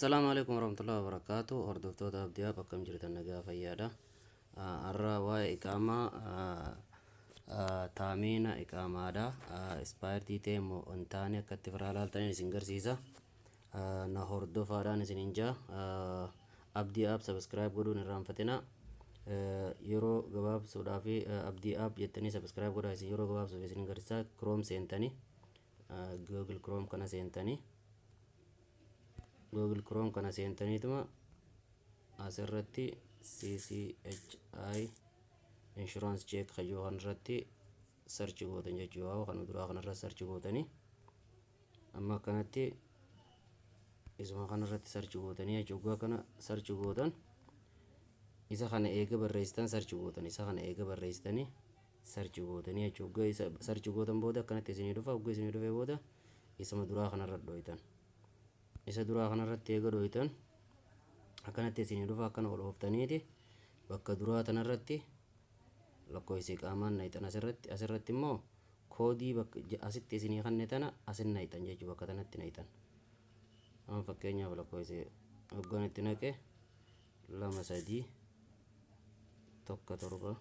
Assalamualaikum warahmatullahi wabarakatuh. Hordoftoota abdiyaa bakkam jirtan nagaa fayyaadha. Har'a waa'ee iqaamaa taamiina iqaamaadha. Ispaayirtii ta'e immoo hin taane akkatti firaa laaltanii isin garsiisa. Na hordofaadhaan isin hinjaa. Abdii app subscribe godhuun irraanfatina. Yeroo gabaabsuudhaa fi abdii app jettanii subscribe godhaa isin yeroo gabaabsuuf isin garsiisa. Chrome seentanii Google Chrome kana seentanii Google Chrome kana seentaniituma asirratti CCHI insurance check kayyoo kanarratti search gootan jechuudha. Kan duraa kanarratti search gootanii amma kanatti isuma kanarratti search gootanii jechuudha. Kana search gootan isa kana eega barreessitan search gootan isa kana eega barreessitanii search gootanii jechuudha. Isa search gootan booda kanatti isinii dhufa. Uggoo isinii dhufee booda isuma duraa kanarratti dhooytan. Isa duraa kanarratti eega dhooytan akkanatti isinii dhufa. Akkana ol ooftaniiti bakka duraa tanarratti lakkoofsi iqaamaan naytan asirratti immoo koodii bakka asitti isinii kanne tana asin naytan jechuudha. Bakka tanatti naytan amma fakkeenyaaf lakkoofsi hoggaan itti naqe 2317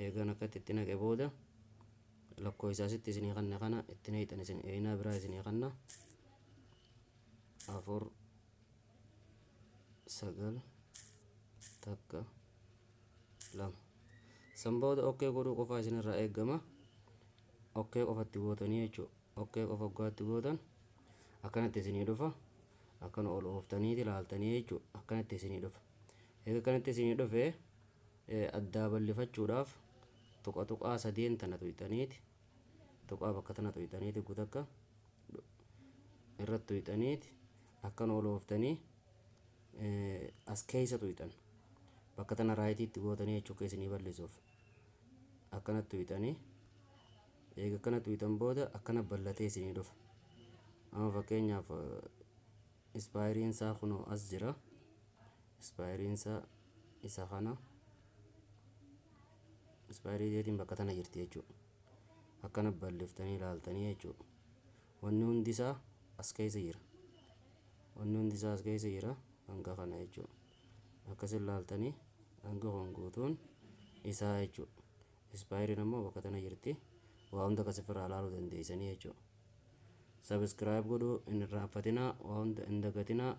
eegan akkatti itti naqe booda lakkoofsa asitti isinii kanne kana itti naytan isin eenaa biraa isinii kanna 4 9 takka 2 san booda okkee godhuu qofaa isinirraa eegama. Okkee qofatti gootanii jechuudha. Okkee qofa hoggaatti gootan akkanatti isinii dhufa. Akkana ol ooftaniiti ilaaltanii jechuudha. Akkanatti isinii dhufa. Eega akkanatti isinii dhufee addaa bal'ifachuudhaaf tuqaa sadeen tana tuyxaniiti tuqaa bakka tana tuyxaniiti guutakka irratti tuyxaniiti akkana ol ooftanii as keessa tuyxan bakka tana raayitiitti gootanii jechuudha. Isinii bal'isuuf akkanatti tuyxanii eega akkana tuyxan booda akkana bal'atee isinii dhufa. Amma fakkeenyaaf ispaayiriin isaa kunoo as jira. Ispaayiriin isaa isa kana ispaayiriin deetiin bakka tana jirti jechuudha. Akkana bal'iftanii ilaaltanii jechuudha. Wanni hundi isaa as keessa jira. Wanni hundi isaa as keessa jira hanga kana jechuudha. Akkasin ilaaltanii hanga kun guutuun isaa jechuudha. Ispaayiriin ammoo bakka tana jirti. Waa hunda akkasii irraa ilaaluu dandeessanii jechuudha. Subscribe godhuu hin irraanfatinaa. Waa hunda hin dagatinaa.